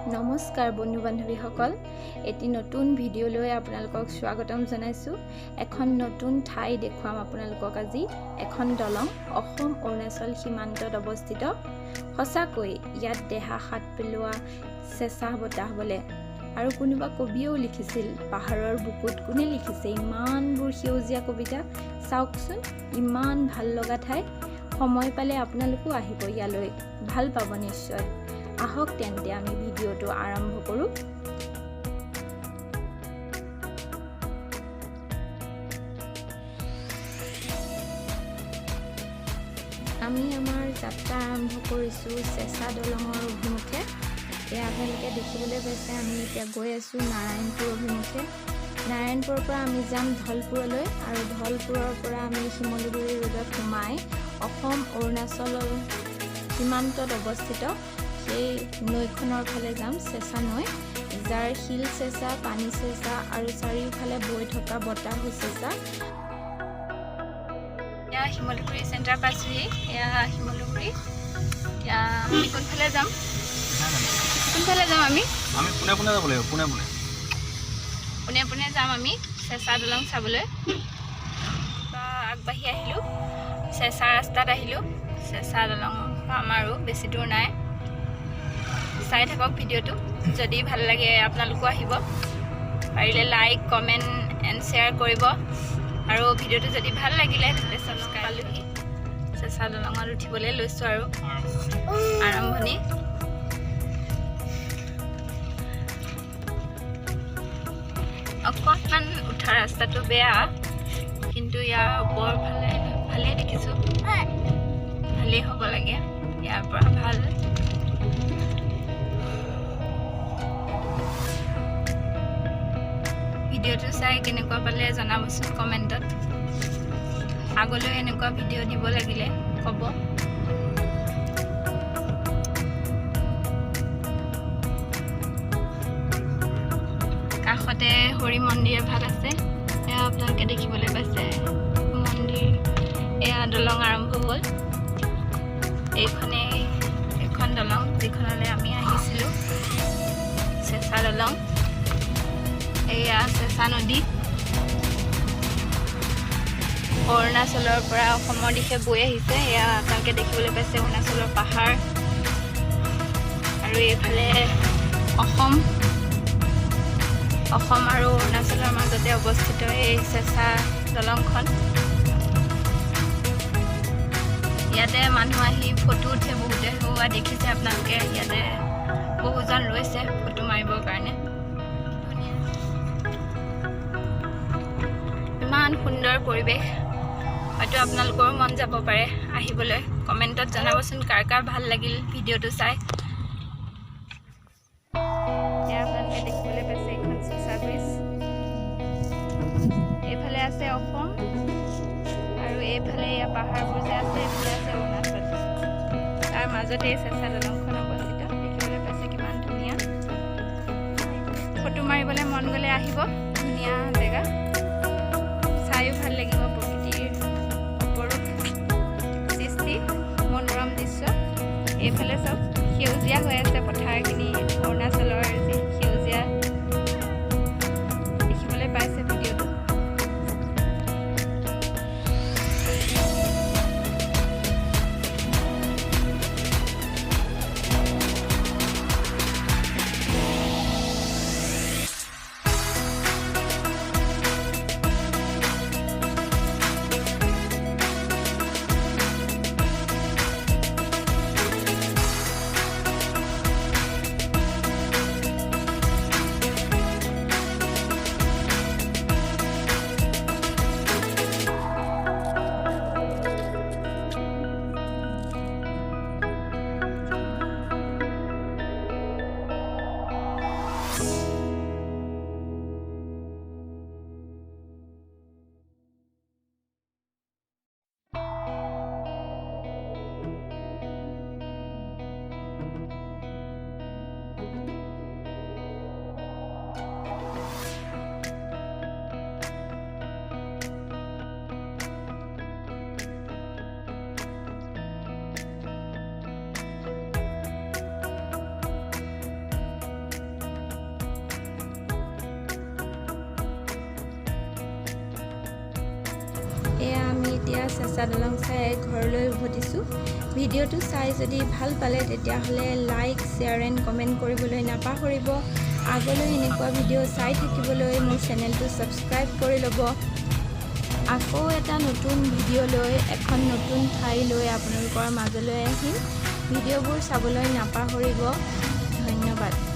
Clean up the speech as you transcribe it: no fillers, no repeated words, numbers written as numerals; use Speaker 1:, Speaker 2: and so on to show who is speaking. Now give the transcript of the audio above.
Speaker 1: নমস্কাৰ বন্ধু বান্ধৱীসকল এটি নতুন ভিডিঅ' লৈ আপোনালোকক স্বাগতম জনাইছো এখন নতুন ঠাই দেখুৱাম আপোনালোকক আজি এখন দলং অসম অৰুণাচল সীমান্তত অৱস্থিত সঁচাকৈ ইয়াত দেহা হাত পেলোৱা চেঁচা বতাহ বলে আৰু কোনোবা কবিও লিখিছিল পাহাৰৰ বুকুত কোনে লিখিছে ইমানবোৰ সেউজীয়া কবিতা চাওকচোন ইমান ভাল লগা ঠাই সময় পালে আপোনালোকো আহিব ইয়ালৈ ভাল পাব নিশ্চয় আহক তেন্তে আমি ভিডিঅ'টো আৰম্ভ কৰোঁ আমি আমাৰ যাত্ৰা আৰম্ভ কৰিছোঁ চেঁচা দলঙৰ অভিমুখে এয়া আপোনালোকে দেখিবলৈ পাইছে আমি এতিয়া গৈ আছোঁ নাৰায়ণপুৰ অভিমুখে নাৰায়ণপুৰৰ পৰা আমি যাম ধলপুৰলৈ আৰু ধলপুৰৰ পৰা আমি শিমলুগুৰি ৰোডত সোমাই অসম অৰুণাচলৰ সীমান্তত অৱস্থিত এই নৈখনৰ ফালে যাম চেঁচা নৈ যাৰ শিল চেঁচা পানী চেঁচা আৰু চাৰিওফালে বৈ থকা বতাহ চেঁচা এয়া শিমলুগুৰি চেণ্টাৰ পাইছোহি এয়া শিমলুগুৰি এতিয়া আমি কোনফালে যাম আমি
Speaker 2: পোনে পোনে যাব লাগিব
Speaker 1: পোনে যাম আমি চেঁচা দলং চাবলৈ আগবাঢ়ি আহিলোঁ চেঁচা ৰাস্তাত আহিলোঁ চেঁচা দলং পাম আৰু বেছি দূৰ নাই চাই থাকক ভিডিঅ'টো যদি ভাল লাগে আপোনালোকো আহিব পাৰিলে লাইক কমেণ্ট এণ্ড শ্বেয়াৰ কৰিব আৰু ভিডিঅ'টো যদি ভাল লাগিলে তেন্তে ছাবস্ক্ৰাইব পালোহি চেঁচা দলঙত উঠিবলৈ লৈছোঁ আৰু আৰম্ভণি অকণমান উঠা ৰাস্তাটো বেয়া কিন্তু ইয়াৰ ওপৰৰ ফালে ভালেই দেখিছোঁ ভালেই হ'ব লাগে ইয়াৰ পৰা ভাল ভিডিঅ'টো চাই কেনেকুৱা পালে জনাবচোন কমেণ্টত আগলৈ এনেকুৱা ভিডিঅ' দিব লাগিলে ক'ব কাষতে হৰি মন্দিৰ এভাগ আছে এয়া আপোনালোকে দেখিবলৈ পাইছে মন্দিৰ এয়া দলং আৰম্ভ হ'ল এইখনে এখন দলং যিখনলৈ আমি আহিছিলোঁ চেঁচা দলং এয়া চেঁচা নদী অৰুণাচলৰ পৰা অসমৰ দিশে বৈ আহিছে এয়া আপোনালোকে দেখিবলৈ পাইছে অৰুণাচলৰ পাহাৰ আৰু এইফালে অসম আৰু অৰুণাচলৰ মাজতে অৱস্থিত এই চেঁচা দলংখন ইয়াতে মানুহ আহি ফটো উঠে বহুতে হোৱা দেখিছে আপোনালোকে ইয়াতে বহুজন ৰৈছে ফটো মাৰিবৰ কাৰণে ইমান সুন্দৰ পৰিৱেশ হয়তো আপোনালোকৰো মন যাব পাৰে আহিবলৈ কমেণ্টত জনাবচোন কাৰ কাৰ ভাল লাগিল ভিডিঅ'টো চাই আপোনালোকে দেখিবলৈ পাইছে এইখন চেঁচা ব্ৰিজ এইফালে আছে অসম আৰু এইফালে পাহাৰবোৰ যে আছে এইফালে আছে অৰুণাচল তাৰ মাজতে এই চেঁচা দলংখন অৱস্থিত দেখিবলৈ পাইছে কিমান ধুনীয়া ফটো মাৰিবলৈ মন গ'লে আহিব ধুনীয়া জেগা চাইও ভাল লাগিব প্ৰকৃতিৰ অপৰূপ সৃষ্টি মনোৰম দৃশ্য এইফালে চব সেউজীয়া হৈ আছে পথাৰখিনি অৰুণাচলৰ যি সেউজীয়া দেখিবলৈ পাইছে ভিডিঅ'টো এতিয়া চেঁচা দলং চাই ঘৰলৈ উভতিছোঁ। ভিডিঅ'টো চাই যদি ভাল পালে তেতিয়াহ'লে লাইক, শ্বেয়াৰ এণ্ড কমেণ্ট কৰিবলৈ নাপাহৰিব। আগলৈ এনেকুৱা ভিডিঅ' চাই থাকিবলৈ মোৰ চেনেলটো ছাবস্ক্ৰাইব কৰি ল'ব। আকৌ এটা নতুন ভিডিঅ' লৈ এখন নতুন ঠাই লৈ আপোনালোকৰ মাজলৈ আহিম। ভিডিঅ'বোৰ চাবলৈ নাপাহৰিব। ধন্যবাদ।